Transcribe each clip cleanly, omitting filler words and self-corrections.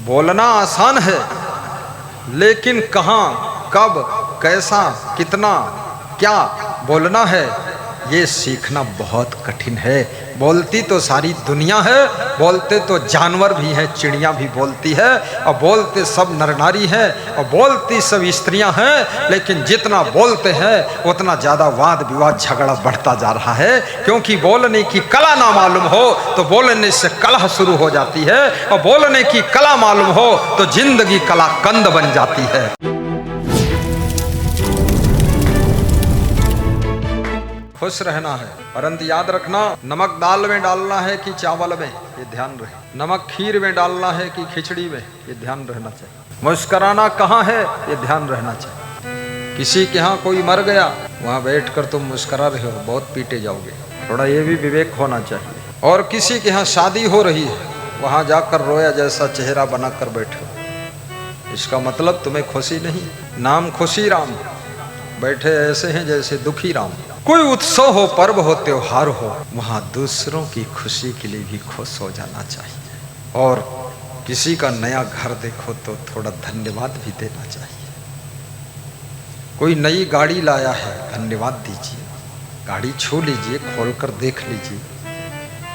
बोलना आसान है, लेकिन कहाँ, कब, कैसा, कितना, क्या बोलना है, ये सीखना बहुत कठिन है। बोलती तो सारी दुनिया है, बोलते तो जानवर भी हैं, चिड़िया भी बोलती है, और बोलते सब नर नारी हैं, और बोलती सब स्त्रियां हैं, लेकिन जितना बोलते हैं उतना ज़्यादा वाद विवाद झगड़ा बढ़ता जा रहा है। क्योंकि बोलने की कला ना मालूम हो तो बोलने से कलह शुरू हो जाती है, और बोलने की कला मालूम हो तो जिंदगी कलाकंद बन जाती है। खुश रहना है, परंतु याद रखना नमक दाल में डालना है कि चावल में, ये ध्यान रहे। नमक खीर में डालना है कि खिचड़ी में, ये ध्यान रहना चाहिए। मुस्कुराना कहाँ है, ये ध्यान रहना चाहिए। किसी के यहाँ कोई मर गया, वहाँ बैठकर तुम मुस्कुरा रहे हो, बहुत पीटे जाओगे, थोड़ा ये भी विवेक होना चाहिए। और किसी के यहाँ शादी हो रही है, वहाँ जाकर रोया जैसा चेहरा बनाकर बैठो, इसका मतलब तुम्हें खुशी नहीं। नाम खुशी राम, बैठे ऐसे हैं जैसे दुखी राम। कोई उत्सव हो, पर्व हो, त्योहार हो, वहाँ दूसरों की खुशी के लिए भी खुश हो जाना चाहिए। और किसी का नया घर देखो तो थोड़ा धन्यवाद भी देना चाहिए। कोई नई गाड़ी लाया है, धन्यवाद दीजिए, गाड़ी छू लीजिए, खोलकर देख लीजिए,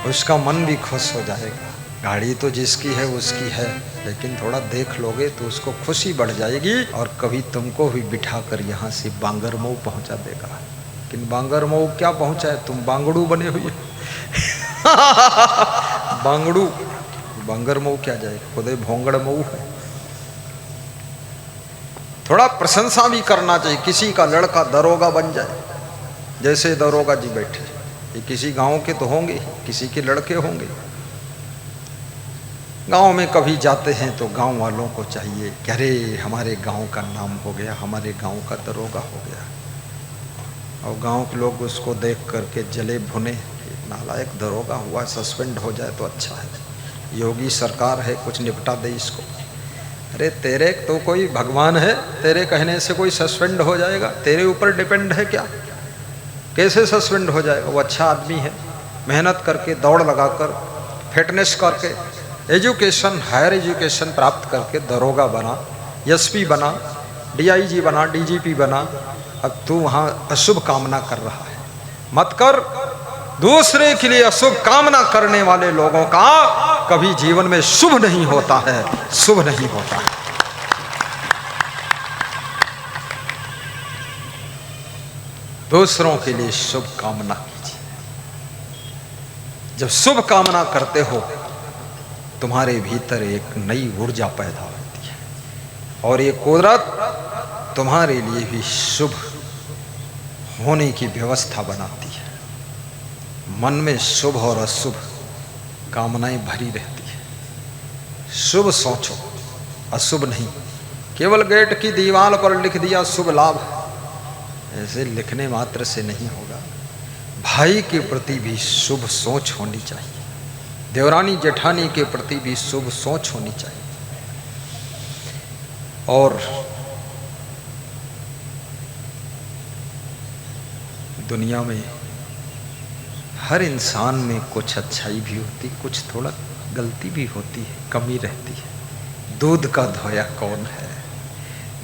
उसका मन भी खुश हो जाएगा। गाड़ी तो जिसकी है उसकी है, लेकिन थोड़ा देख लोगे तो उसको खुशी बढ़ जाएगी, और कभी तुमको भी बिठाकर यहाँ से बांगरमऊ पहुँचा देगा। लेकिन बांगरमऊ क्या पहुँचा है, तुम बांगड़ू बने हुए बांगड़ू, बांगरमऊ क्या जाएगा, खुदे भोंगड़मऊ है। थोड़ा प्रशंसा भी करना चाहिए। किसी का लड़का दरोगा बन जाए, जैसे दरोगा जी बैठे, ये किसी गांव के तो होंगे, किसी के लड़के होंगे। गांव में कभी जाते हैं तो गांव वालों को चाहिए कि अरे हमारे गांव का नाम हो गया, हमारे गांव का दरोगा हो गया, और गांव के लोग उसको देख करके जले भुने, नालायक दरोगा हुआ, सस्पेंड हो जाए तो अच्छा है, योगी सरकार है, कुछ निपटा दे इसको। अरे तेरे तो कोई भगवान है, तेरे कहने से कोई सस्पेंड हो जाएगा? तेरे ऊपर डिपेंड है क्या? कैसे सस्पेंड हो जाएगा? वो अच्छा आदमी है, मेहनत करके, दौड़ लगाकर, फिटनेस करके, एजुकेशन, हायर एजुकेशन प्राप्त करके दरोगा बना, एसपी बना, डीआईजी बना, डीजीपी बना। अब तू वहाँ अशुभ कामना कर रहा है, मत कर। दूसरे के लिए अशुभ कामना करने वाले लोगों का कभी जीवन में शुभ नहीं होता है, शुभ नहीं होता है। दूसरों के लिए शुभ कामना कीजिए। जब शुभ कामना करते हो, तुम्हारे भीतर एक नई ऊर्जा पैदा होती है, और ये कुदरत तुम्हारे लिए भी शुभ होने की व्यवस्था बनाती है। मन में शुभ और अशुभ कामनाएं भरी रहती है। शुभ सोचो, अशुभ नहीं। केवल गेट की दीवार पर लिख दिया शुभ लाभ, ऐसे लिखने मात्र से नहीं होगा। भाई के प्रति भी शुभ सोच होनी चाहिए, देवरानी जेठानी के प्रति भी शुभ सोच होनी चाहिए। और दुनिया में हर इंसान में कुछ अच्छाई भी होती, कुछ थोड़ा गलती भी होती है, कमी रहती है। दूध का धोया कौन है?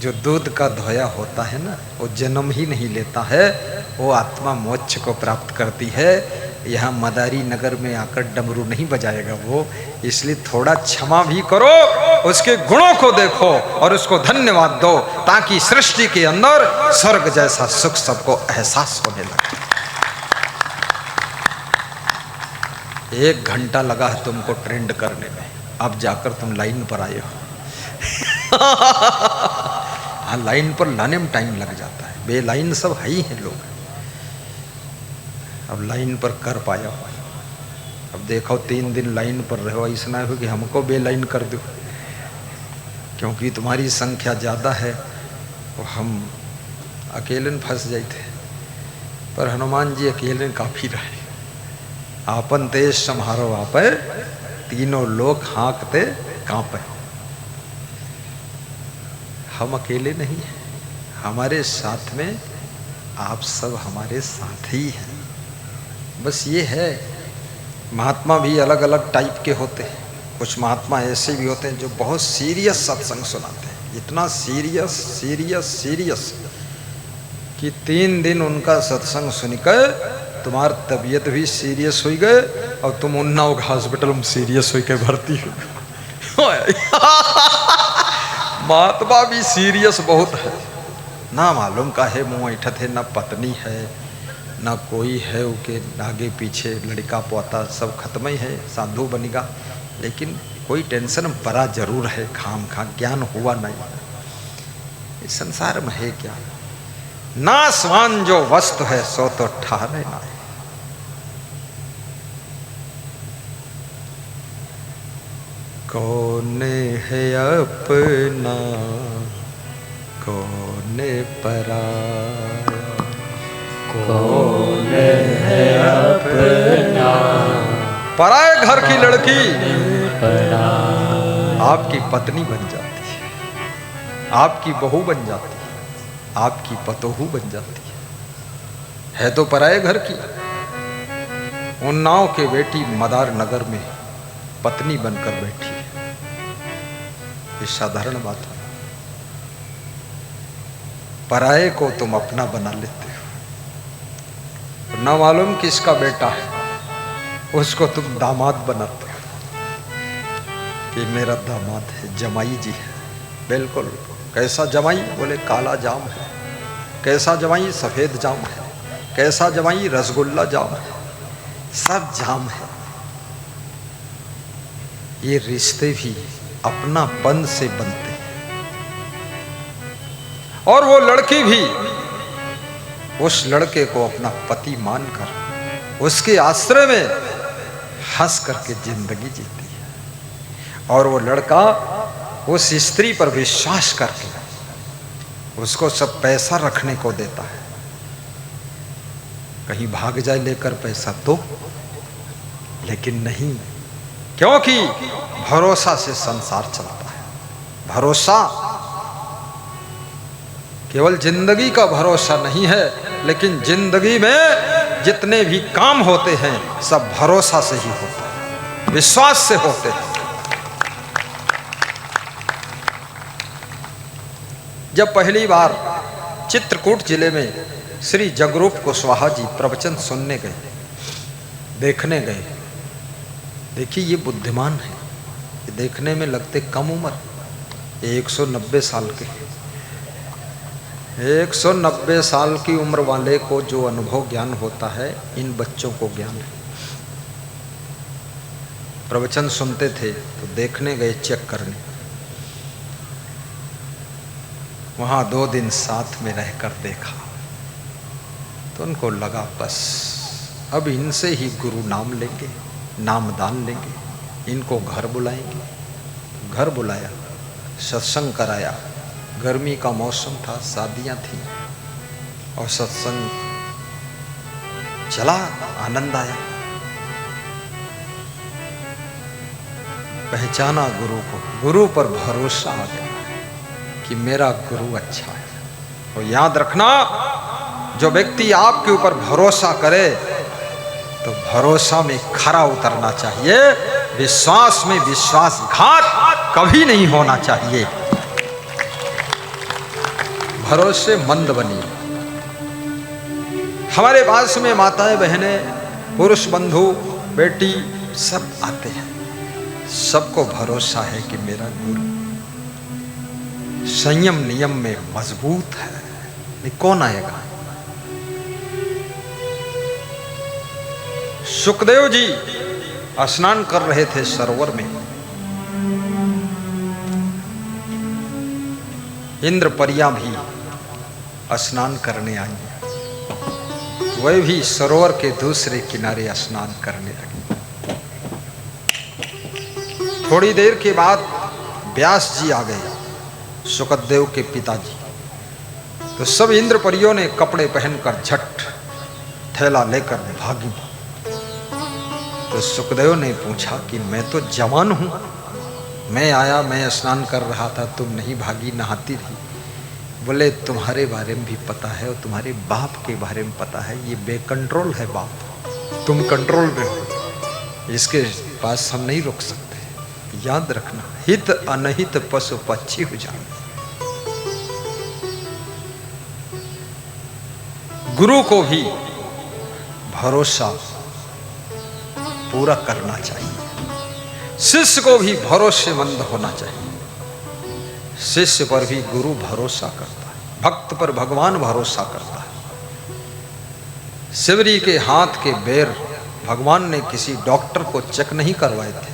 जो दूध का धोया होता है ना, वो जन्म ही नहीं लेता है, वो आत्मा मोक्ष को प्राप्त करती है। यहाँ मदारी नगर में आकर डमरू नहीं बजाएगा वो। इसलिए थोड़ा क्षमा भी करो, उसके गुणों को देखो और उसको धन्यवाद दो, ताकि सृष्टि के अंदर स्वर्ग जैसा सुख सबको एहसास होने लगे। 1 घंटा लगा है तुमको ट्रेंड करने में, अब जाकर तुम लाइन पर आए हो हाँ, लाइन पर लाने में टाइम लग जाता है, बेलाइन सब है ही हैं लोग। अब लाइन पर कर पाया हो, अब देखो 3 दिन लाइन पर रहो, ऐसा हो कि हमको बेलाइन कर दो, क्योंकि तुम्हारी संख्या ज़्यादा है, तो हम अकेले फंस जाते। पर हनुमान जी अकेले काफ़ी रहे। आपन देश सम्हारो आपे, तीनों लोग हाँकते कांपे। हम अकेले नहीं हैं, हमारे साथ में आप सब हमारे साथ ही हैं। बस ये है, महात्मा भी अलग अलग टाइप के होते हैं। कुछ महात्मा ऐसे भी होते हैं जो बहुत सीरियस सत्संग सुनाते हैं, इतना सीरियस सीरियस सीरियस कि 3 दिन उनका सत्संग सुनकर तुम्हार तबीयत भी सीरियस हो गए और तुम उन्नाव हॉस्पिटल में सीरियस हो के भर्ती हो। महात्मा भी सीरियस बहुत है, ना मालूम का है मुँह ऐठत है, ना पत्नी है ना कोई है, उके आगे पीछे लड़का पोता सब खत्म ही है, साधु बनेगा, लेकिन कोई टेंशन बड़ा जरूर है, खाम खा ज्ञान हुआ नहीं। इस संसार में है क्या, नासवान जो वस्तु है सो तो ठहरे ना। कौन है अपना कौन पराया, कौन है अपना पराए घर की लड़की पराया, आपकी पत्नी बन जाती है, आपकी बहू बन जाती है, आपकी पतोहू बन जाती है तो पराए घर की। उन्नाव के बेटी मदार नगर में पत्नी बनकर बैठी है, ये साधारण बात है। पराए को तुम अपना बना लेते हो, ना मालूम किसका बेटा है उसको तुम दामाद बनाते हो कि मेरा दामाद है, जमाई जी है। बिल्कुल, कैसा जमाई? बोले काला जाम है। कैसा जमाई? सफेद जाम है। कैसा जमाई? रसगुल्ला जाम है, सब जाम है। ये रिश्ते भी अपनापन से बनते हैं, और वो लड़की भी उस लड़के को अपना पति मानकर उसके आश्रय में हंस करके जिंदगी जीती है, और वो लड़का उस स्त्री पर विश्वास करके उसको सब पैसा रखने को देता है। कहीं भाग जाए लेकर पैसा तो, लेकिन नहीं, क्योंकि भरोसा से संसार चलता है। भरोसा केवल जिंदगी का भरोसा नहीं है, लेकिन जिंदगी में जितने भी काम होते हैं सब भरोसा से ही होते हैं, विश्वास से होते हैं। जब पहली बार चित्रकूट जिले में श्री जगरूप कुशवाहा जी प्रवचन सुनने गए, देखने गए, देखिए ये बुद्धिमान है, ये देखने में लगते कम उम्र, 190 साल के। 190 साल की उम्र वाले को जो अनुभव ज्ञान होता है, इन बच्चों को ज्ञान है। प्रवचन सुनते थे तो देखने गए, चेक करने। वहाँ 2 दिन साथ में रहकर देखा तो उनको लगा बस अब इनसे ही गुरु नाम लेंगे, नामदान लेंगे, इनको घर बुलाएंगे। घर बुलाया, सत्संग कराया। गर्मी का मौसम था, शादियां थीं, और सत्संग चला, आनंद आया। पहचाना गुरु को, गुरु पर भरोसा आ गया कि मेरा गुरु अच्छा है। और याद रखना, जो व्यक्ति आपके ऊपर भरोसा करे तो भरोसा में खरा उतरना चाहिए, विश्वास में विश्वासघात कभी नहीं होना चाहिए। भरोसेमंद बनिए। हमारे पास में माताएं, बहनें, पुरुष बंधु, बेटी सब आते हैं, सबको भरोसा है कि मेरा गुरु संयम नियम में मजबूत है, नहीं कौन आएगा। सुखदेव जी स्नान कर रहे थे सरोवर में, इंद्र परियां भी स्नान करने आई, वह भी सरोवर के दूसरे किनारे स्नान करने लगे। थोड़ी देर के बाद व्यास जी आ गए, सुखदेव के पिताजी। तो सब इंद्र परियों ने कपड़े पहनकर झट थैला लेकर भागी। तो सुखदेव ने पूछा कि मैं तो जवान हूं, मैं आया, मैं स्नान कर रहा था, तुम नहीं भागी, नहाती रही। बोले तुम्हारे बारे में भी पता है और तुम्हारे बाप के बारे में पता है, ये बेकंट्रोल है बाप, तुम कंट्रोल में हो, इसके पास हम नहीं रोक सकते। याद रखना, हित अनहित पशु पक्षी हो जाए। गुरु को भी भरोसा पूरा करना चाहिए, शिष्य को भी भरोसेमंद होना चाहिए। शिष्य पर भी गुरु भरोसा करता है, भक्त पर भगवान भरोसा करता है। शिवरी के हाथ के बेर भगवान ने किसी डॉक्टर को चेक नहीं करवाए थे,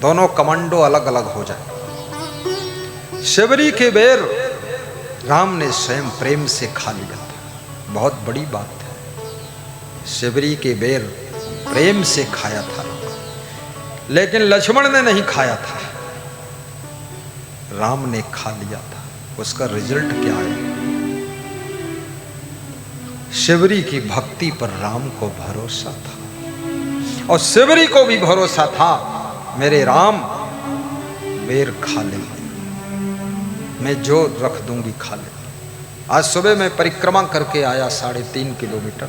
दोनों कमांडो अलग अलग हो जाए। शिवरी के बेर राम ने स्वयं प्रेम से खा लिया था, बहुत बड़ी बात है। शिवरी के बेर प्रेम से खाया था, लेकिन लक्ष्मण ने नहीं खाया था, राम ने खा लिया था। उसका रिजल्ट क्या है? शिवरी की भक्ति पर राम को भरोसा था, और शिवरी को भी भरोसा था, मेरे राम बेर खा ले, मैं जो रख दूंगी खा ले। आज सुबह मैं परिक्रमा करके आया 3.5 किलोमीटर,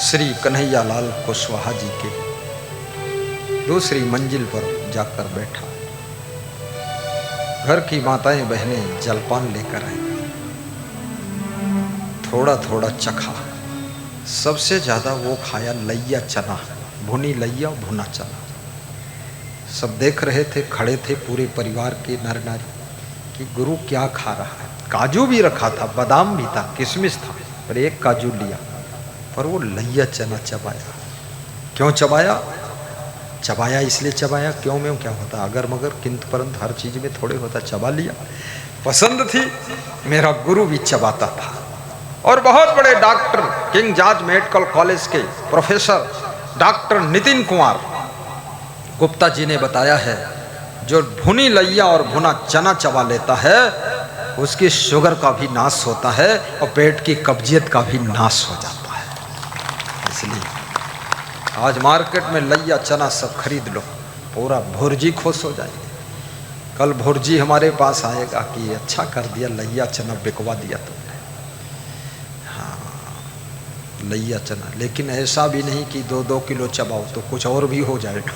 श्री कन्हैया लाल कुशवाहा जी के दूसरी मंजिल पर जाकर बैठा। घर की माताएं बहनें जलपान लेकर आई, थोड़ा थोड़ा चखा। सबसे ज्यादा वो खाया लैया चना, भुनी लैया और भुना चना। सब देख रहे थे, खड़े थे पूरे परिवार के नर नारी कि गुरु क्या खा रहा है। काजू भी रखा था, बादाम भी था, किशमिश था, पर एक काजू लिया, पर वो लैया चना चबाया। क्यों चबाया? चबाया इसलिए चबाया, क्यों में क्या होता, अगर मगर किंतु परंतु हर चीज में थोड़े होता, चबा लिया। पसंद थी, मेरा गुरु भी चबाता था। और बहुत बड़े doctor, king George medical college के प्रोफेसर डॉक्टर नितिन कुमार गुप्ता जी ने बताया है, जो भुनी लैया और भुना चना चबा लेता है उसकी शुगर का भी नाश होता है और पेट की कब्जियत का भी नाश हो जाता है। इसलिए आज मार्केट में लैया चना सब खरीद लो, पूरा भुर्जी खुश हो जाएगी। कल भुर्जी हमारे पास आएगा कि अच्छा कर दिया, लैया चना बिकवा दिया तुमने। हाँ, लैया चना, लेकिन ऐसा भी नहीं कि 2-2 किलो चबाओ तो कुछ और भी हो जाएगा।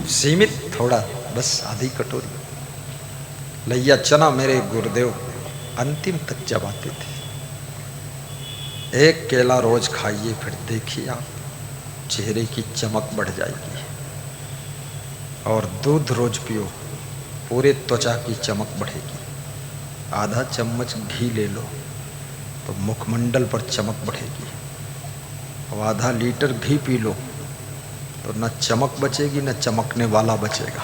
सीमित थोड़ा, बस आधी कटोरी लैया चना मेरे गुरुदेव अंतिम तक चबाते थे। एक केला रोज खाइए, फिर देखिए आप चेहरे की चमक बढ़ जाएगी। और दूध रोज पियो, पूरे त्वचा की चमक बढ़ेगी। आधा चम्मच घी ले लो तो मुखमंडल पर चमक बढ़ेगी। और आधा लीटर घी पी लो तो न चमक बचेगी न चमकने वाला बचेगा।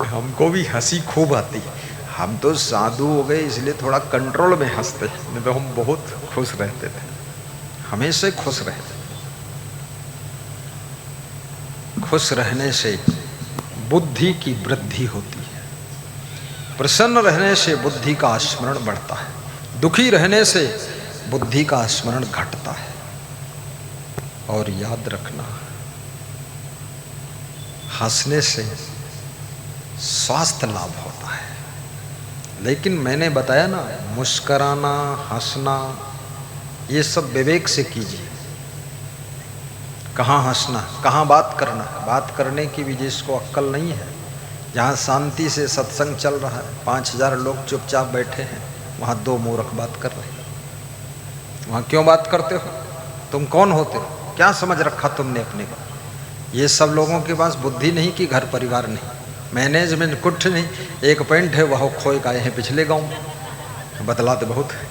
हमको भी हंसी खूब आती, हम तो साधु हो गए इसलिए थोड़ा कंट्रोल में हंसते, नहीं तो हम बहुत खुश रहते थे, हमेशा खुश रहते। खुश रहने से बुद्धि की वृद्धि होती है, प्रसन्न रहने से बुद्धि का स्मरण बढ़ता है, दुखी रहने से बुद्धि का स्मरण घटता है। और याद रखना, हंसने से स्वास्थ्य लाभ होता है। लेकिन मैंने बताया ना, मुस्कराना, हंसना, ये सब विवेक से कीजिए। कहाँ हंसना, कहाँ बात करना, बात करने की भी जिसको अक्ल नहीं है, जहाँ शांति से सत्संग चल रहा है, 5000 लोग चुपचाप बैठे हैं, वहाँ 2 मूर्ख बात कर रहे हैं। वहाँ क्यों बात करते हो? तुम कौन होते हो? क्या समझ रखा तुमने अपने को? ये सब लोगों के पास बुद्धि नहीं कि घर परिवार नहीं, मैनेजमेंट कुछ नहीं। एक पेंट है वह खोए का है पिछले गांव में, बदलाते बहुत है।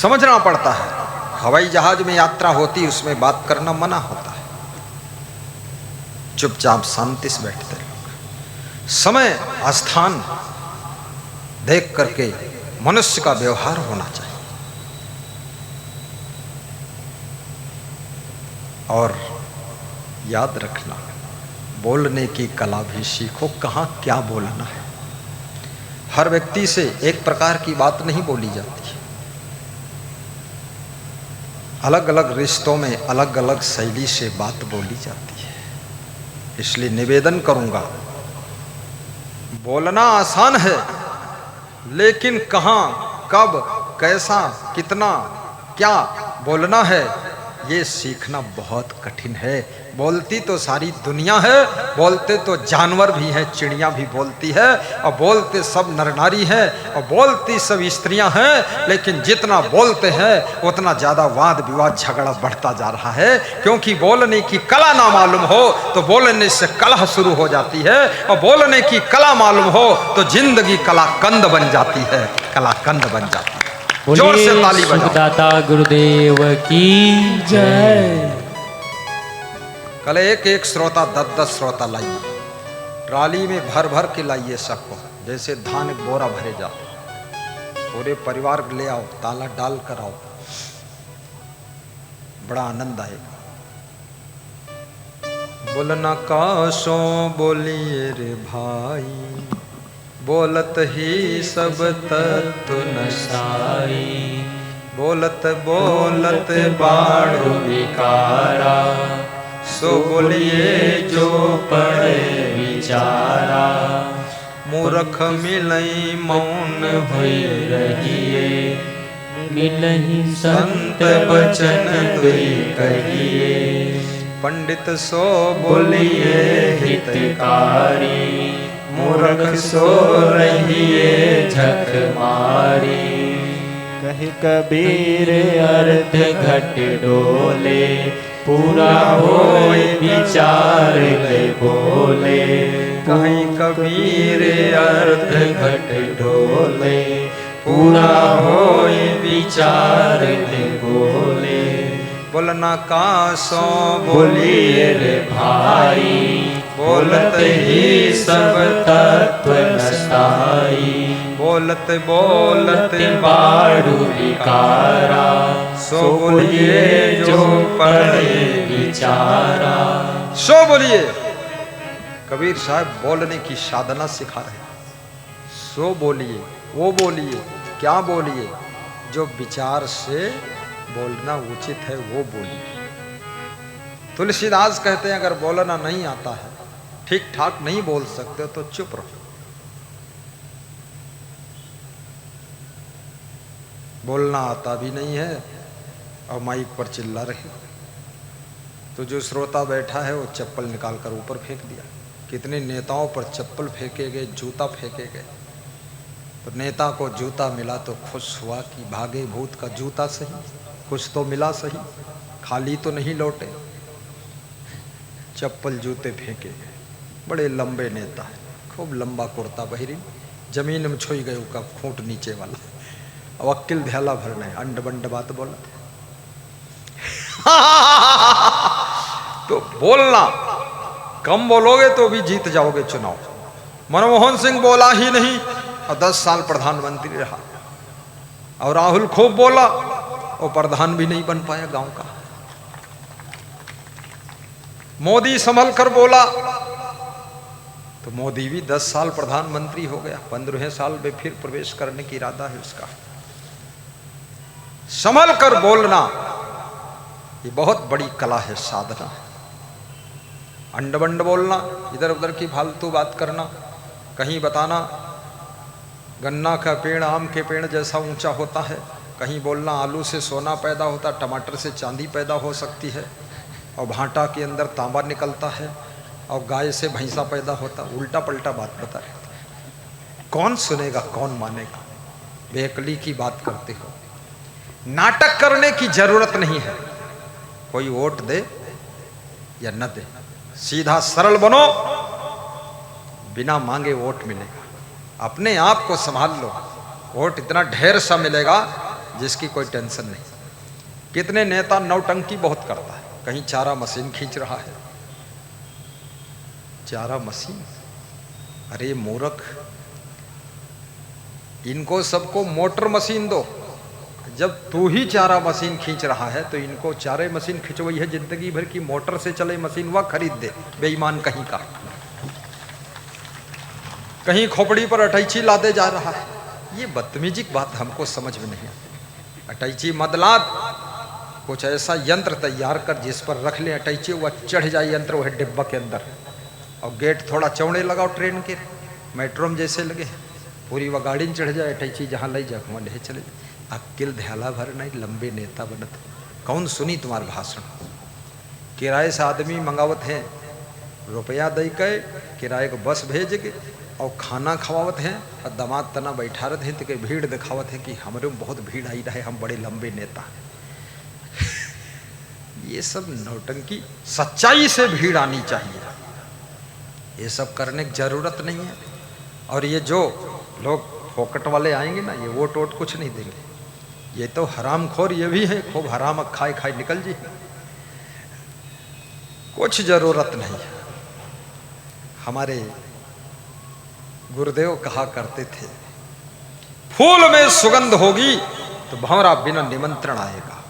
समझना पड़ता है। हवाई जहाज में यात्रा होती, उसमें बात करना मना होता है, चुपचाप शांति से बैठते लोग। समय स्थान देख करके मनुष्य का व्यवहार होना चाहिए। और याद रखना, बोलने की कला भी सीखो, कहाँ क्या बोलना है। हर व्यक्ति से एक प्रकार की बात नहीं बोली जाती है, अलग अलग रिश्तों में अलग अलग शैली से बात बोली जाती है। इसलिए निवेदन करूंगा, बोलना आसान है लेकिन कहाँ, कब, कैसा, कितना, क्या बोलना है, ये सीखना बहुत कठिन है। बोलती तो सारी दुनिया है, बोलते तो जानवर भी हैं, चिड़िया भी बोलती है, और बोलते सब नर नारी हैं, और बोलती सब स्त्रियां हैं, लेकिन जितना बोलते हैं उतना ज़्यादा वाद विवाद झगड़ा बढ़ता जा रहा है। क्योंकि बोलने की कला ना मालूम हो तो बोलने से कलह शुरू हो जाती है, और बोलने की कला मालूम हो तो जिंदगी कलाकंद बन जाती है, कलाकंद बन जाती है। जोर से ताली बजाओ। सुखदाता गुरुदेव की जय। कल एक श्रोता 10 श्रोता लाइए, ट्राली में भर भर के लाइए सबको, जैसे धान एक बोरा भरे जाओ, पूरे परिवार ले आओ, ताला डाल कर आओ, बड़ा आनंद आएगा। बोलना काशो बोलिए रे भाई, बोलत ही सब तत्व नसाई, बोलत बोलत बाढ़ विकारा, सो बोलिए जो पढ़े विचारा, मूर्ख मिलई मौन हुई रहिए, मिलहि संत बचन दुई कहिए, पंडित सो बोलिए हितकारी, मूर्ख सो रहिए झक मारी, कहे कबीर अर्थ घट डोले, पूरा होए विचार ले बोले, कहीं कबीर अर्थ घट डोले, पूरा होए विचार ले बोले, बोलना कासो बोलिए रे भाई, बोलत ही सब तत्व नसाई, बोलत बोलत बाड़ू विकारा, सो बोलिए जो पढ़े विचारा। सो बोलिए। कबीर साहब बोलने की साधना सिखा रहे हैं। सो बोलिए, वो बोलिए, क्या बोलिए, जो विचार से बोलना उचित है वो बोलिए। तुलसीदास कहते हैं अगर बोलना नहीं आता है, ठीक ठाक नहीं बोल सकते तो चुप रहो। बोलना आता भी नहीं है और माइक पर चिल्ला रहे, तो जो श्रोता बैठा है वो चप्पल निकाल कर ऊपर फेंक दिया। कितने नेताओं पर चप्पल फेंके गए, जूता फेंके गए, तो नेता को जूता मिला तो खुश हुआ कि भागे भूत का जूता सही, कुछ तो मिला सही, खाली तो नहीं लौटे। चप्पल जूते फेंके गए। बड़े लंबे नेता है, खूब लंबा कुर्ता पहिरी, जमीन में छुई गए उसका खूंट नीचे वाला, वकील ध्याला भरने अंड बंड बात बोला। तो बोलना कम बोलोगे तो भी जीत जाओगे चुनाव। मनमोहन सिंह बोला ही नहीं और 10 साल प्रधानमंत्री रहा, और राहुल खूब बोला और प्रधान भी नहीं बन पाया गांव का। मोदी संभल कर बोला तो मोदी भी 10 साल प्रधानमंत्री हो गया, 15वें साल में फिर प्रवेश करने की इरादा है उसका। संभल कर बोलना ये बहुत बड़ी कला है, साधना है। अंड बंड बोलना, इधर उधर की फालतू बात करना, कहीं बताना गन्ना का पेड़ आम के पेड़ जैसा ऊंचा होता है, कहीं बोलना आलू से सोना पैदा होता, टमाटर से चांदी पैदा हो सकती है, और भाटा के अंदर तांबा निकलता है, और गाय से भैंसा पैदा होता। उल्टा पलटा बात बता रहे। कौन सुनेगा, कौन मानेगा? बेअक्ली की बात करते हो। नाटक करने की जरूरत नहीं है, कोई वोट दे या न दे, सीधा सरल बनो, बिना मांगे वोट मिलेगा। अपने आप को संभाल लो, वोट इतना ढेर सा मिलेगा जिसकी कोई टेंशन नहीं। कितने नेता नौटंकी बहुत करता है, कहीं चारा मशीन खींच रहा है, चारा मशीन, अरे मूर्ख, इनको सबको मोटर मशीन दो। जब तू ही चारा मशीन खींच रहा है तो इनको चारे मशीन खिंचवाई है जिंदगी भर की, मोटर से चले मशीन वह खरीद दे, बेईमान कहीं का। कहीं खोपड़ी पर अटैची लादे जा रहा है, ये बदतमीजी की बात हमको समझ में नहीं आती। अटैची मत लाद, कुछ ऐसा यंत्र तैयार कर जिस पर रख ले अटैची, वह चढ़ जाए यंत्र वह डिब्बा के अंदर, और गेट थोड़ा चौड़े लगाओ, ट्रेन के मेट्रो में जैसे लगे, पूरी वह गाड़ी में चढ़ जाए टैची जहाँ ले जा वहाँ ले चले जाए। अक्ल ध्याला भर नहीं लंबे नेता बनत कौन सुनी तुम्हारा भाषण। किराए से आदमी मंगावत हैं रुपया दे के किराए को बस भेज के और खाना खवावत हैं और दामाद तना बैठा रहते हैं तो के भीड़ दिखावत है कि हमारे में बहुत भीड़ आई रहे हम बड़े लंबे नेता। ये सब नौटंकी, सच्चाई से भीड़ आनी चाहिए, ये सब करने की जरूरत नहीं है। और ये जो लोग फोकट वाले आएंगे ना ये वोट वोट कुछ नहीं देंगे, ये तो हराम खोर ये भी है, खूब हराम खाए खाए निकल जी, कुछ जरूरत नहीं है। हमारे गुरुदेव कहा करते थे फूल में सुगंध होगी तो भंवरा बिना निमंत्रण आएगा,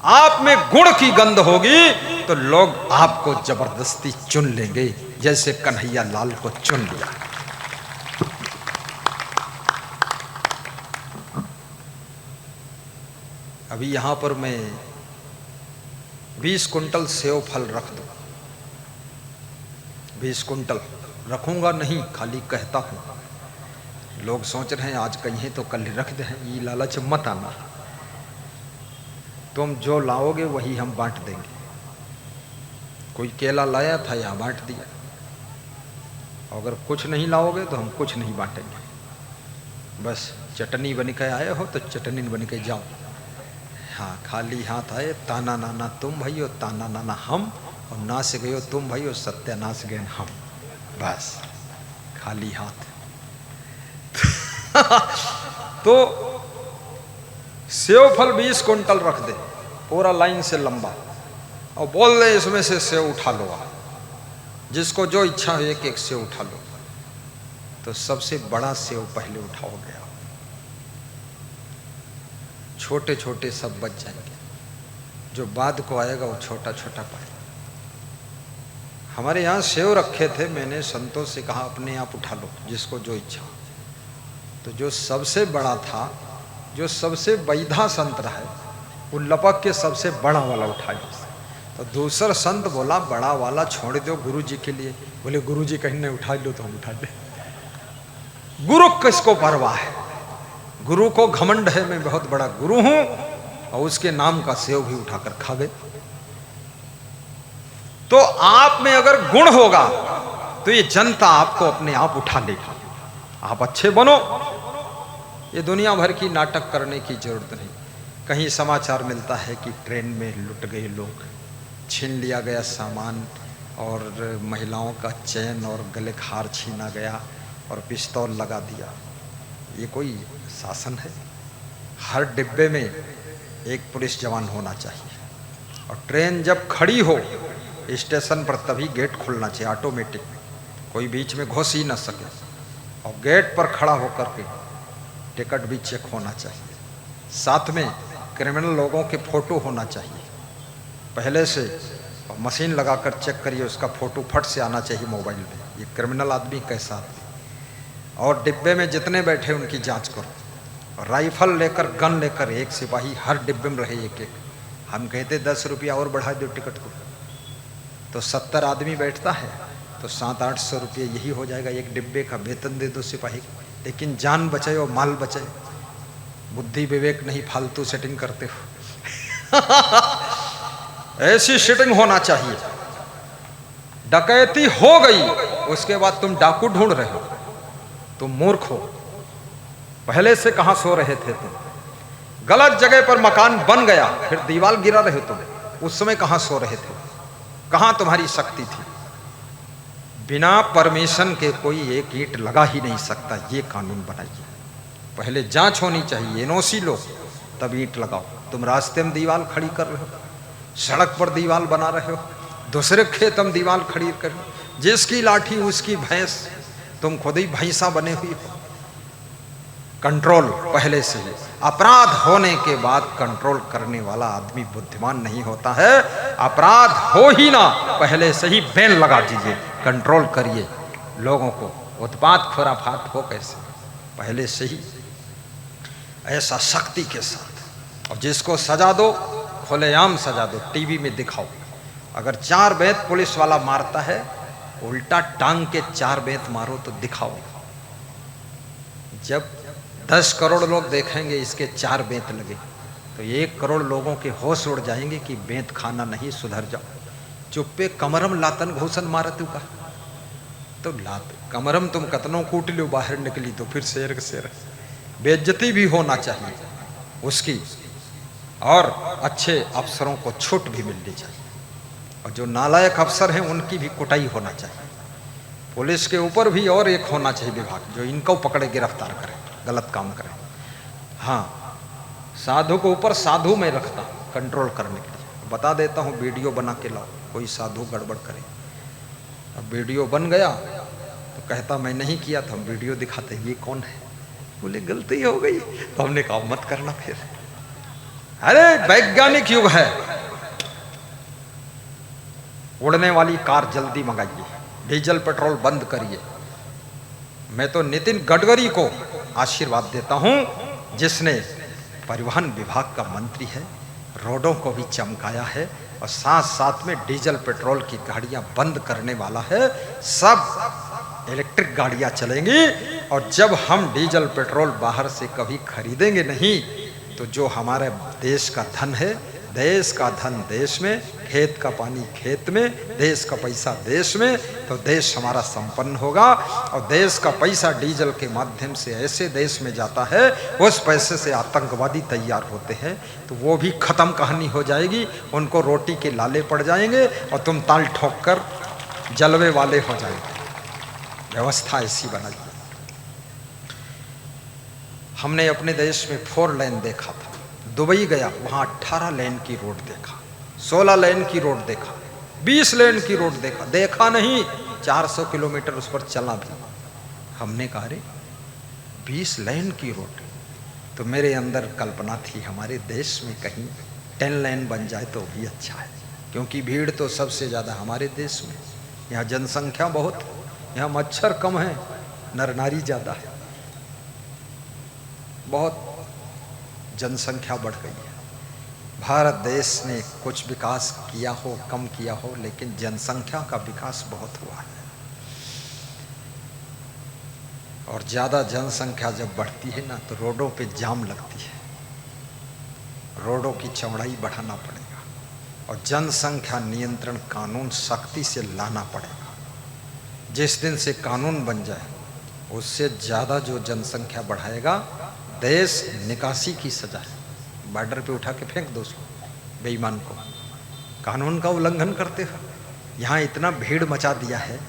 आप में गुण की गंध होगी तो लोग आपको जबरदस्ती चुन लेंगे, जैसे कन्हैया लाल को चुन लिया। अभी यहां पर मैं 20 कुंटल सेव फल रख दूं, 20 कुंटल रखूंगा नहीं, खाली कहता हूं। लोग सोच रहे हैं आज कहीं तो कल रख दे, ये लालच मत आना। तुम जो लाओगे वही हम बांट देंगे। कोई केला लाया था यहाँ बांट दिया, अगर कुछ नहीं लाओगे तो हम कुछ नहीं बांटेंगे। बस चटनी बन के आए हो तो चटनी बन के जाओ। हाँ खाली हाथ आए ताना नाना तुम भाई हो, ताना नाना हम, और नाच गए तुम भाई हो, सत्यानाश गए हम, बस खाली हाथ। तो सेव फल 20 कुंटल रख दे पूरा लाइन से लंबा, और बोल दे इसमें से सेव उठा लो, जिसको जो इच्छा हो एक एक सेव उठा लो। तो सबसे बड़ा सेव पहले उठाओगे आप, छोटे छोटे सब बच जाएंगे, जो बाद को आएगा वो छोटा छोटा पाएगा। हमारे यहाँ सेव रखे थे, मैंने संतों से कहा अपने आप उठा लो जिसको जो इच्छा। तो जो सबसे बड़ा था, जो सबसे वैधा संत रहा है, वो लपक के सबसे बड़ा वाला उठाया। तो दूसरा संत बोला बड़ा वाला छोड़ दो गुरु जी के लिए। बोले गुरु जी कहीं नहीं उठा लो तो हम उठा ले। गुरु किसको परवाह है, गुरु को घमंड है मैं बहुत बड़ा गुरु हूं, और उसके नाम का सेव भी उठाकर खा गए। तो आप में अगर गुण होगा तो ये जनता आपको अपने आप उठा लेगी। आप अच्छे बनो, ये दुनिया भर की नाटक करने की जरूरत नहीं। कहीं समाचार मिलता है कि ट्रेन में लुट गए लोग, छीन लिया गया सामान, और महिलाओं का चैन और गले का हार छीना गया और पिस्तौल लगा दिया। ये कोई शासन है? हर डिब्बे में एक पुलिस जवान होना चाहिए, और ट्रेन जब खड़ी हो स्टेशन पर तभी गेट खुलना चाहिए ऑटोमेटिक, कोई बीच में घुस ही ना सके, और गेट पर खड़ा होकर के टिकट भी चेक होना चाहिए। साथ में क्रिमिनल लोगों के फोटो होना चाहिए पहले से, और मशीन लगाकर चेक करिए उसका फोटो फट से आना चाहिए मोबाइल में, ये क्रिमिनल आदमी कैसा आदमी। और डिब्बे में जितने बैठे उनकी जांच करो, राइफल लेकर गन लेकर एक सिपाही हर डिब्बे में रहे एक एक। हम कहते 10 रुपया और बढ़ा दो टिकट को, तो 70 आदमी बैठता है तो 700-800 रुपये यही हो जाएगा एक डिब्बे का, वेतन दे दो सिपाही को। लेकिन जान बचाए और माल बचाए, बुद्धि विवेक नहीं, फालतू सेटिंग करते हो। ऐसी सेटिंग होना चाहिए। डकैती हो गई उसके बाद तुम डाकू ढूंढ रहे हो, तुम मूर्ख हो। पहले से कहां सो रहे थे तुम? गलत जगह पर मकान बन गया फिर दीवार गिरा रहे तुम, उस समय कहां सो रहे थे? कहां तुम्हारी शक्ति थी? बिना परमिशन के कोई एक ईंट लगा ही नहीं सकता, ये कानून बनाइए। पहले जांच होनी चाहिए, एनओसी लो तब ईंट लगाओ। तुम रास्ते में दीवार खड़ी कर रहे हो, सड़क पर दीवार बना रहे हो, दूसरे खेत में दीवार खड़ी कर, जिसकी लाठी उसकी भैंस, तुम खुद ही भैंसा बने हुई हो। कंट्रोल पहले से ही, अपराध होने के बाद कंट्रोल करने वाला आदमी बुद्धिमान नहीं होता है। अपराध हो ही ना पहले से ही बैन लगा दीजिए, कंट्रोल करिए लोगों को। उत्पात खुराफात हो कैसे, पहले से ही ऐसा शक्ति के साथ। और जिसको सजा दो खुलेआम सजा दो, टीवी में दिखाओ। अगर 4 बेत पुलिस वाला मारता है, उल्टा टांग के 4 बेत मारो तो दिखाओ। जब 10 करोड़ लोग देखेंगे इसके 4 बेंत लगे तो 1 करोड़ लोगों के होश उड़ जाएंगे कि बेंत खाना नहीं, सुधर जाओ। चुप्पे कमरम लातन घोषण मारत का तो लात कमरम तुम कतनों कूट लो, बाहर निकली तो फिर शेर के शेर। बेइज्जती भी होना चाहिए उसकी, और अच्छे अफसरों को छूट भी मिलनी चाहिए, और जो नालायक अफसर हैं उनकी भी कुटाई होना चाहिए। पुलिस के ऊपर भी और एक होना चाहिए विभाग जो इनको पकड़े, गिरफ्तार करे, गलत काम करे। हाँ, साधु को ऊपर साधु में रखता कंट्रोल करने के लिए। बता देता हूँ, वीडियो बना के लाओ, कोई साधु गड़बड़ करे। अब वीडियो बन गया तो कहता मैं नहीं किया था, हम वीडियो दिखाते ये कौन है, बोले गलती हो गई। तो हमने कहा मत करना फिर। अरे वैज्ञानिक युग है, उड़ने वाली कार जल्दी मंगाइए, डीजल पेट्रोल बंद करिए। मैं तो नितिन गडकरी को आशीर्वाद देता हूं जिसने परिवहन विभाग का मंत्री है, रोडों को भी चमकाया है और साथ साथ में डीजल पेट्रोल की गाड़ियां बंद करने वाला है। सब इलेक्ट्रिक गाड़ियां चलेंगी, और जब हम डीजल पेट्रोल बाहर से कभी खरीदेंगे नहीं तो जो हमारे देश का धन है, देश का धन देश में, खेत का पानी खेत में, देश का पैसा देश में, तो देश हमारा संपन्न होगा। और देश का पैसा डीजल के माध्यम से ऐसे देश में जाता है, उस पैसे से आतंकवादी तैयार होते हैं, तो वो भी खत्म कहानी हो जाएगी। उनको रोटी के लाले पड़ जाएंगे और तुम ताल ठोक कर जलवे वाले हो जाएंगे। व्यवस्था ऐसी बनाई है। हमने अपने देश में 4 लेन देखा था, दुबई गया वहाँ 18 लेन की रोड देखा, 16 लेन की रोड देखा, 20 लेन की रोड देखा, देखा नहीं 400 किलोमीटर उस पर चला भी। हमने कहा रे 20 लेन की रोड, तो मेरे अंदर कल्पना थी हमारे देश में कहीं 10 लेन बन जाए तो भी अच्छा है, क्योंकि भीड़ तो सबसे ज़्यादा हमारे देश में। यहाँ जनसंख्या बहुत, यहाँ मच्छर कम है, नर नारी ज़्यादा है, बहुत जनसंख्या बढ़ गई है। भारत देश ने कुछ विकास किया हो, कम किया हो, लेकिन जनसंख्या का विकास बहुत हुआ है। और ज़्यादा जनसंख्या जब बढ़ती है ना तो रोडों पे जाम लगती है, रोडों की चौड़ाई बढ़ाना पड़ेगा, और जनसंख्या नियंत्रण कानून सख्ती से लाना पड़ेगा। जिस दिन से कानून बन जाए उससे ज़्यादा जो जनसंख्या बढ़ाएगा, देश निकासी की सजा है, बॉर्डर पे उठा के फेंक दो उसको, बेईमान को, कानून का उल्लंघन करते हो। यहाँ इतना भीड़ मचा दिया है,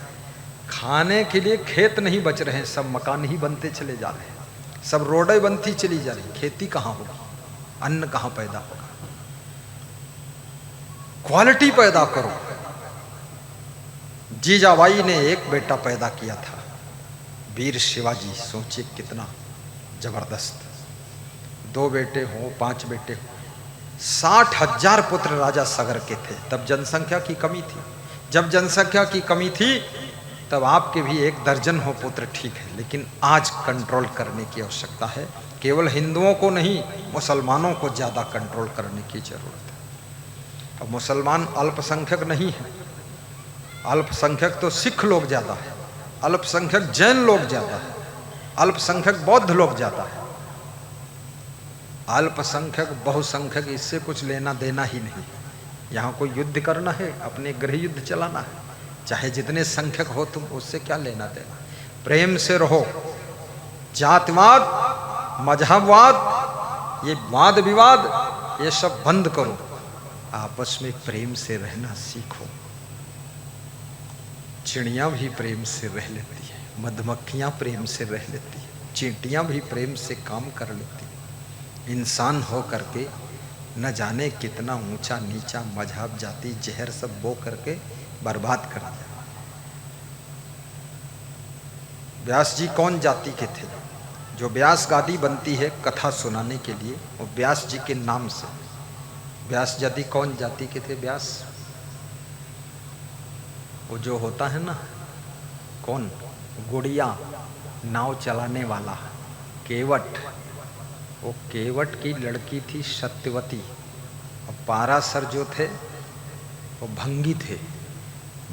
खाने के लिए खेत नहीं बच रहे हैं, सब मकान ही बनते चले जा रहे हैं, सब रोडें बनती चली जा रही, खेती कहाँ होगी, अन्न कहाँ पैदा होगा। क्वालिटी पैदा करो। जीजाबाई ने एक बेटा पैदा किया था, वीर शिवाजी, सोचिए कितना जबरदस्त। 2 बेटे हो, 5 बेटे हो, 60,000 पुत्र राजा सगर के थे। तब जनसंख्या की कमी थी, जब जनसंख्या की कमी थी तब आपके भी 1 दर्जन हो पुत्र ठीक है, लेकिन आज कंट्रोल करने की आवश्यकता है। केवल हिंदुओं को नहीं, मुसलमानों को ज़्यादा कंट्रोल करने की जरूरत है। अब मुसलमान अल्पसंख्यक नहीं है, अल्पसंख्यक तो सिख लोग ज़्यादा है, अल्पसंख्यक जैन लोग ज़्यादा है, अल्पसंख्यक बौद्ध लोग ज़्यादा है। अल्पसंख्यक बहुसंख्यक इससे कुछ लेना देना ही नहीं। यहाँ कोई युद्ध करना है, अपने गृह युद्ध चलाना है, चाहे जितने संख्यक हो तुम, उससे क्या लेना देना। प्रेम से रहो। जातिवाद, मजहबवाद, ये वाद विवाद, ये सब बंद करो, आपस में प्रेम से रहना सीखो। चिड़ियाँ भी प्रेम से रह लेती है, मधुमक्खियाँ प्रेम से रह लेती है, चींटियाँ भी प्रेम से काम कर लेती है। इंसान हो करके न जाने कितना ऊंचा नीचा मजहब जाति जहर सब बो करके बर्बाद कर दिया। व्यास जी कौन जाति के थे? जो व्यास गादी बनती है कथा सुनाने के लिए, वो व्यास जी के नाम से। व्यास जाति कौन जाति के थे? व्यास वो जो होता है ना, कौन, गुड़िया, नाव चलाने वाला, केवट, वो केवट की लड़की थी सत्यवती। और पाराशर जो थे वो भंगी थे,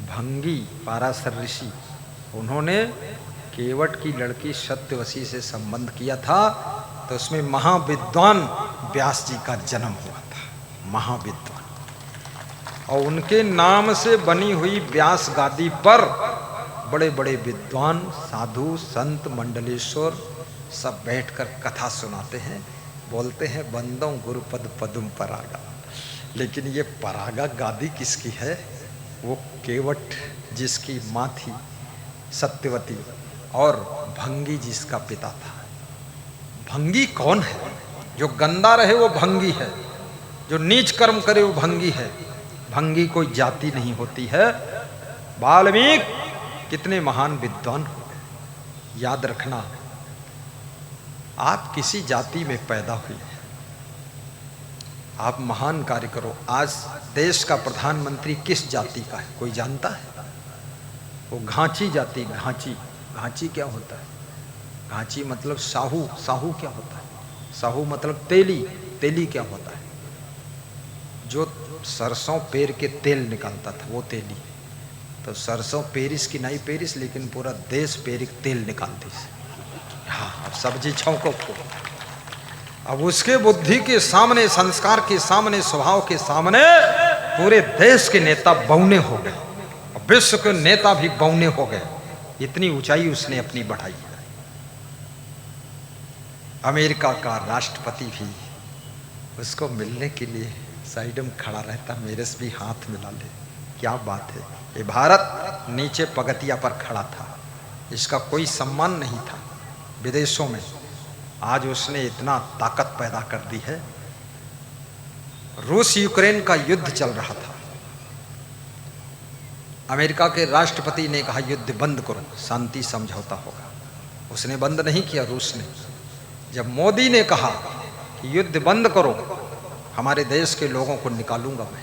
भंगी पाराशर ऋषि। उन्होंने केवट की लड़की सत्यवती से संबंध किया था तो उसमें महाविद्वान व्यास जी का जन्म हुआ था, महाविद्वान। और उनके नाम से बनी हुई व्यास गादी पर बड़े बड़े विद्वान, साधु, संत, मंडलेश्वर सब बैठकर कथा सुनाते हैं, बोलते हैं बंदों गुरुपद पदुम परागा। लेकिन ये परागा गादी किसकी है? वो केवट जिसकी माँ थी सत्यवती और भंगी जिसका पिता था। भंगी कौन है? जो गंदा रहे वो भंगी है, जो नीच कर्म करे वो भंगी है। भंगी कोई जाति नहीं होती है। वाल्मीकि कितने महान विद्वान हो गए। याद रखना, आप किसी जाति में पैदा हुए हैं, आप महान कार्य करो। आज देश का प्रधानमंत्री किस जाति का है कोई जानता है? वो घांची जाति। घांची, घांची क्या होता है? घांची मतलब साहू। साहू क्या होता है? साहू मतलब तेली। तेली क्या होता है? जो सरसों पेर के तेल निकालता था वो तेली। तो सरसों पेरिस की नहीं पेरिस, लेकिन पूरा देश पेरिक तेल निकालती है। हाँ, अब सब्जी छौंको को, अब उसके बुद्धि के सामने, संस्कार के सामने, स्वभाव के सामने पूरे देश के नेता बौने हो गए और विश्व के नेता भी बौने हो गए। इतनी ऊंचाई उसने अपनी बढ़ाई। अमेरिका का राष्ट्रपति भी उसको मिलने के लिए साइड में खड़ा रहता, मेरे से भी हाथ मिला ले। क्या बात है! ये भारत नीचे पगतिया पर खड़ा था, इसका कोई सम्मान नहीं था विदेशों में। आज उसने इतना ताकत पैदा कर दी है। रूस यूक्रेन का युद्ध चल रहा था, अमेरिका के राष्ट्रपति ने कहा युद्ध बंद करो, शांति समझौता होगा। उसने बंद नहीं किया रूस ने। जब मोदी ने कहा कि युद्ध बंद करो, हमारे देश के लोगों को निकालूंगा मैं,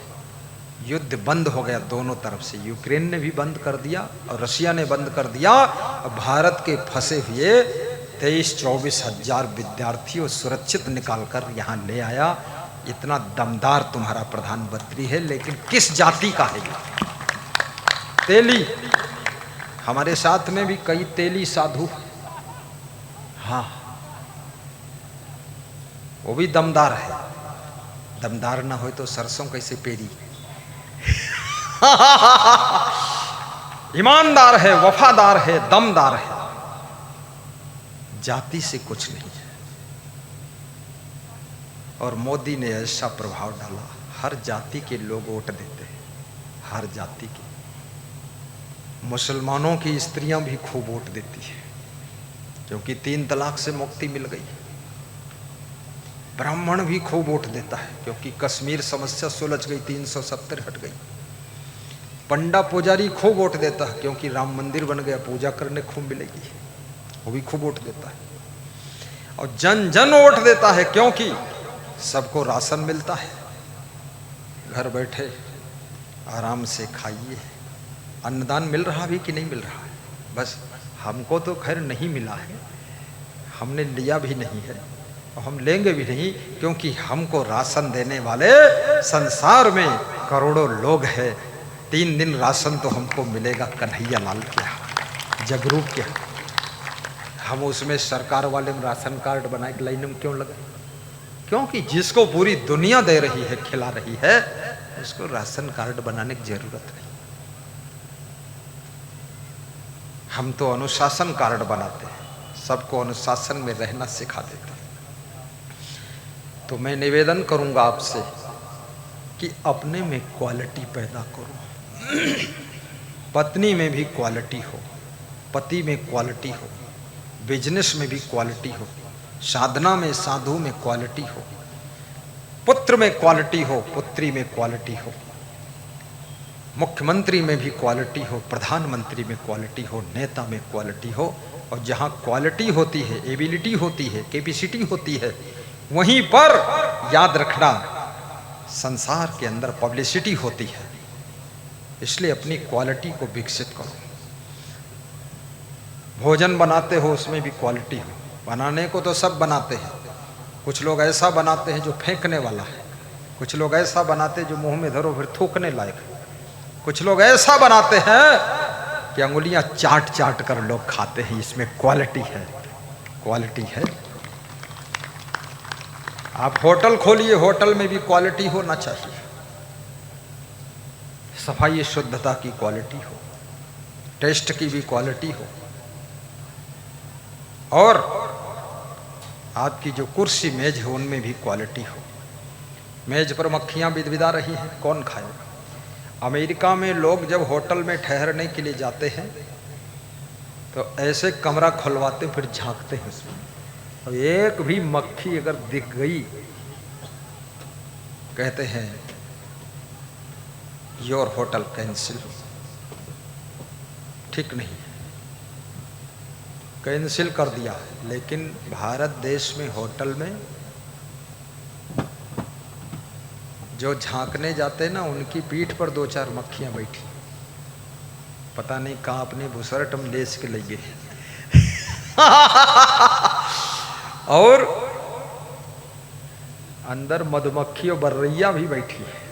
युद्ध बंद हो गया दोनों तरफ से। यूक्रेन ने भी बंद कर दिया और रशिया ने बंद कर दिया। भारत के फंसे हुए 23-24 हजार विद्यार्थियों सुरक्षित निकालकर यहाँ ले आया। इतना दमदार तुम्हारा प्रधानमंत्री है, लेकिन किस जाति का है ये? तेली। हमारे साथ में भी कई तेली साधु, हाँ, वो भी दमदार है। दमदार ना हो तो सरसों कैसे पेरी? ईमानदार है, वफादार है, दमदार है। जाति से कुछ नहीं है। और मोदी ने ऐसा प्रभाव डाला, हर जाति के लोग वोट देते हैं, हर जाति के। मुसलमानों की स्त्रियां भी खूब वोट देती है क्योंकि 3 तलाक से मुक्ति मिल गई। ब्राह्मण भी खूब वोट देता है क्योंकि कश्मीर समस्या सुलझ गई, 370 हट गई। पंडा पुजारी खूब वोट देता है क्योंकि राम मंदिर बन गया, पूजा करने खूब मिलेगी, वो भी खूब वोट देता है। और जन जन वोट देता है क्योंकि सबको राशन मिलता है, घर बैठे आराम से खाइए। अन्नदान मिल रहा भी कि नहीं मिल रहा है? बस हमको तो खैर नहीं मिला है, हमने लिया भी नहीं है और हम लेंगे भी नहीं, क्योंकि हमको राशन देने वाले संसार में करोड़ों लोग हैं। 3 दिन राशन तो हमको मिलेगा कन्हैया लाल के यहाँ, जगरूप के यहाँ। हम उसमें सरकार वाले में राशन कार्ड बना के लाइन में क्यों लगे? क्योंकि जिसको पूरी दुनिया दे रही है, खिला रही है, उसको राशन कार्ड बनाने की जरूरत नहीं। हम तो अनुशासन कार्ड बनाते हैं, सबको अनुशासन में रहना सिखा देते हैं। तो मैं निवेदन करूंगा आपसे कि अपने में क्वालिटी पैदा करो। पत्नी में भी क्वालिटी हो, पति में क्वालिटी हो, बिजनेस में भी क्वालिटी हो, साधना में, साधु में क्वालिटी हो, पुत्र में क्वालिटी हो, पुत्री में क्वालिटी हो, मुख्यमंत्री में भी क्वालिटी हो, प्रधानमंत्री में क्वालिटी हो, नेता में क्वालिटी हो। और जहाँ क्वालिटी होती है, एबिलिटी होती है, कैपेसिटी होती है, वहीं पर याद रखना संसार के अंदर पब्लिसिटी होती है। इसलिए अपनी क्वालिटी को विकसित करो। भोजन बनाते हो उसमें भी क्वालिटी हो। बनाने को तो सब बनाते हैं, कुछ लोग ऐसा बनाते हैं जो फेंकने वाला है, कुछ लोग ऐसा बनाते हैं जो मुंह में धरो फिर थूकने लायक है, कुछ लोग ऐसा बनाते हैं कि अंगुलियां चाट चाट कर लोग खाते हैं, इसमें क्वालिटी है, क्वालिटी है। आप होटल खोलिए, होटल में भी क्वालिटी होना चाहिए, सफाई शुद्धता की क्वालिटी हो, टेस्ट की भी क्वालिटी हो, और आपकी जो कुर्सी मेज है उनमें भी क्वालिटी हो। मेज पर मक्खियां बिदबिदा रही हैं, कौन खाएगा। अमेरिका में लोग जब होटल में ठहरने के लिए जाते हैं तो ऐसे कमरा खुलवाते फिर झांकते हैं उसमें, और एक भी मक्खी अगर दिख गई कहते हैं योर होटल कैंसिल, ठीक नहीं, कैंसिल कर दिया। लेकिन भारत देश में होटल में जो झांकने जाते ना उनकी पीठ पर 2-4 मक्खियां बैठी, पता नहीं कहाँ अपने भुसरट में लेस के लगे और अंदर मधुमक्खी और बर्रैया भी बैठी है।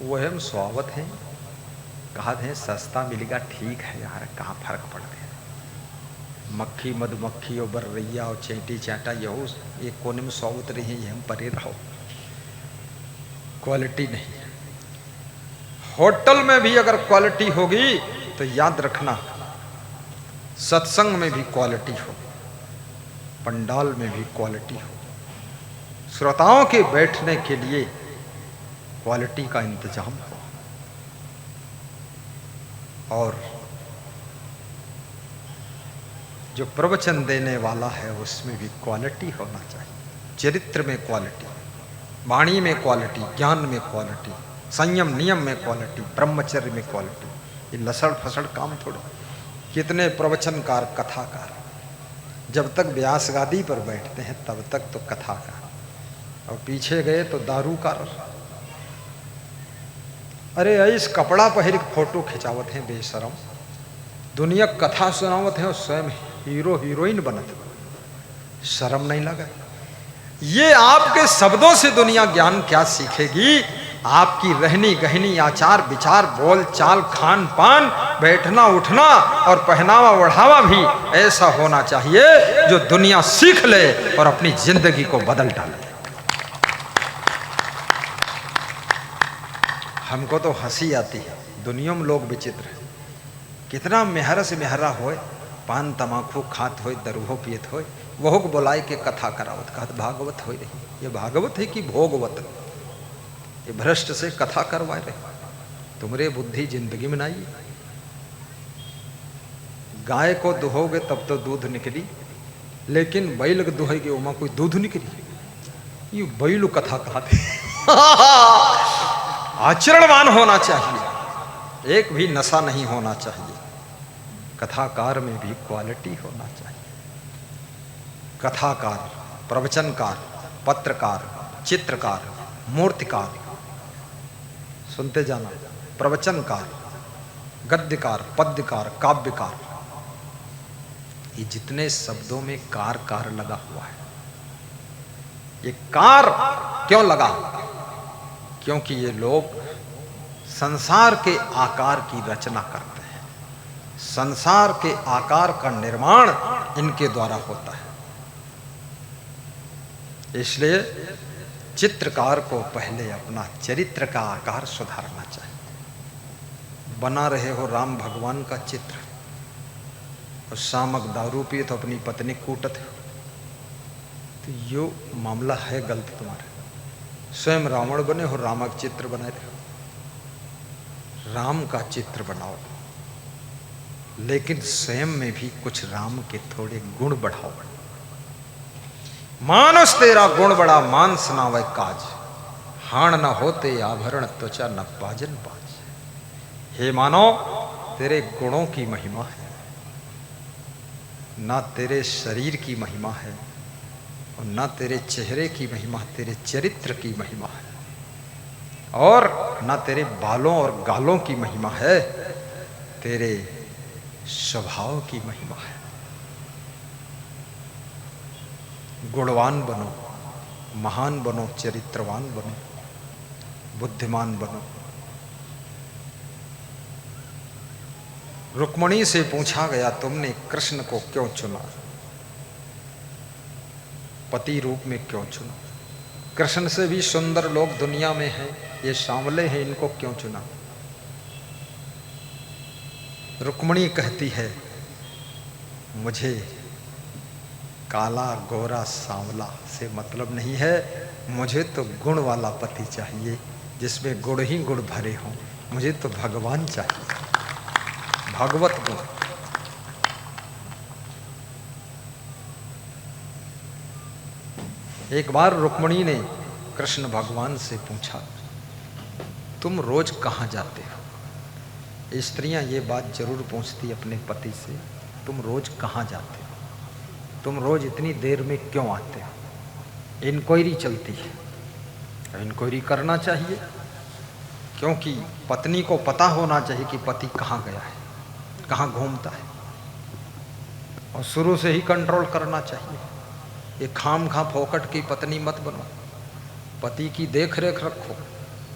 वह हम स्वागत हैं, कहा थे सस्ता मिलेगा, ठीक है यार, कहाँ फर्क पड़ गया। मक्खी मधुमक्खी और बर्रैया और चैंटी चांटा यहो एक कोने में स्वागत रही है, ये हम परे रहो, क्वालिटी नहीं है। होटल में भी अगर क्वालिटी होगी तो याद रखना सत्संग में भी क्वालिटी हो, पंडाल में भी क्वालिटी हो, श्रोताओं के बैठने के लिए क्वालिटी का इंतजाम हो, और जो प्रवचन देने वाला है उसमें भी क्वालिटी होना चाहिए। चरित्र में क्वालिटी, वाणी में क्वालिटी, ज्ञान में क्वालिटी, संयम नियम में क्वालिटी, ब्रह्मचर्य में क्वालिटी। ये लसड़ फसड़ काम थोड़ा। कितने प्रवचनकार कथाकार जब तक व्यास गादी पर बैठते हैं तब तक तो कथाकार, और पीछे गए तो दारूकार। अरे ऐस कपड़ा पहन के फोटो खिंचावत हैं बेशरम, दुनिया कथा सुनावत है और स्वयं हीरो हीरोइन बनत, शर्म नहीं लगा। ये आपके शब्दों से दुनिया ज्ञान क्या सीखेगी। आपकी रहनी गहनी, आचार विचार, बोल चाल, खान पान, बैठना उठना और पहनावा ओढ़ावा भी ऐसा होना चाहिए जो दुनिया सीख ले और अपनी जिंदगी को बदल डाले। हमको तो हंसी आती है, दुनिया में लोग विचित्र है। कितना मेहरा से मेहरा होए, पान तमाकू खात होए, दरुहो पियत होए, वह को बुलाए के कथा करावत, कहत भागवत हो रही। ये भागवत है कि भोगवत? ये भ्रष्ट से कथा करवाए रहे। तुमरे बुद्धि जिंदगी में नहीं। गाय को दुहोगे तब तो दूध निकली, लेकिन बैल को दुहेगे उमा कोई दूध निकली। ये बैल कथा कहते आचरणवान होना चाहिए, एक भी नशा नहीं होना चाहिए। कथाकार में भी क्वालिटी होना चाहिए। कथाकार, प्रवचनकार, पत्रकार, चित्रकार, मूर्तिकार, सुनते जाना, प्रवचनकार, गद्यकार, पद्यकार, काव्यकार, ये जितने शब्दों में कार कार लगा हुआ है। ये कार क्यों लगा? क्योंकि ये लोग संसार के आकार की रचना करते हैं, संसार के आकार का निर्माण इनके द्वारा होता है। इसलिए चित्रकार को पहले अपना चरित्र का आकार सुधारना चाहिए। बना रहे हो राम भगवान का चित्र और शामक दारू पिए तो अपनी पत्नी कूटत हो, तो यो मामला है गलत तुम्हारे। स्वयं रावण बने हो, रामक चित्र बनाए थे, राम का चित्र बनाओ, लेकिन स्वयं में भी कुछ राम के थोड़े गुण बढ़ाओ। मानस तेरा गुण बड़ा, मानस ना वह काज, हाण न होते आभरण त्वचा न पाजन पाज। हे मानो, तेरे गुणों की महिमा है, ना तेरे शरीर की महिमा है और ना तेरे चेहरे की महिमा, तेरे चरित्र की महिमा है, और ना तेरे बालों और गालों की महिमा है, तेरे स्वभाव की महिमा है। गुणवान बनो, महान बनो, चरित्रवान बनो, बुद्धिमान बनो। रुक्मणी से पूछा गया, तुमने कृष्ण को क्यों चुना, पति रूप में क्यों चुना? कृष्ण से भी सुंदर लोग दुनिया में हैं, ये सांवले हैं, इनको क्यों चुना? रुक्मणी कहती है, मुझे काला गोरा सांवला से मतलब नहीं है, मुझे तो गुण वाला पति चाहिए, जिसमें गुण ही गुण भरे हों। मुझे तो भगवान चाहिए, भगवत गुण। एक बार रुक्मणी ने कृष्ण भगवान से पूछा, तुम रोज कहाँ जाते हो? स्त्रियां ये बात जरूर पूछती अपने पति से, तुम रोज कहाँ जाते हो, तुम रोज इतनी देर में क्यों आते हो? इंक्वायरी चलती है, इंक्वायरी करना चाहिए, क्योंकि पत्नी को पता होना चाहिए कि पति कहाँ गया है, कहाँ घूमता है, और शुरू से ही कंट्रोल करना चाहिए। ये खाम खा फोकट की पत्नी मत बनो, पति की देख रेख रखो,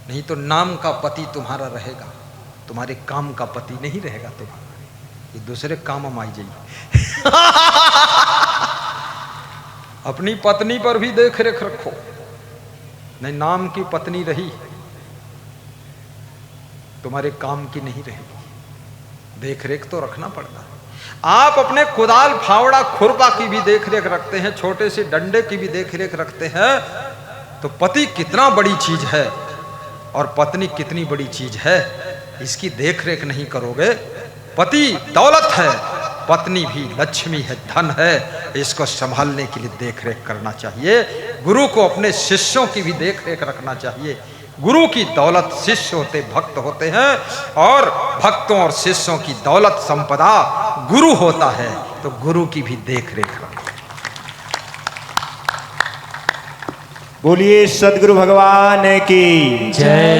नहीं तो नाम का पति तुम्हारा रहेगा, तुम्हारे काम का पति नहीं रहेगा तुम्हारा, ये दूसरे काम में आई जाइए। अपनी पत्नी पर भी देख रेख रखो, नहीं नाम की पत्नी रही, तुम्हारे काम की नहीं रहेगी, देख रेख तो रखना पड़ता है। आप अपने कुदाल फावड़ा खुरपा की भी देख रेख रखते हैं, छोटे से डंडे की भी देख रेख रखते हैं, तो पति कितना बड़ी चीज है और पत्नी कितनी बड़ी चीज है, इसकी देख रेख नहीं करोगे, पति दौलत है, पत्नी भी लक्ष्मी है, धन है, इसको संभालने के लिए देख रेख करना चाहिए। गुरु को अपने शिष्यों की भी देख रेख रखना चाहिए। गुरु की दौलत शिष्य होते, भक्त होते हैं, और भक्तों और शिष्यों की दौलत संपदा गुरु होता है, तो गुरु की भी देख रेख रखो। बोलिए सद्गुरु भगवान की जय।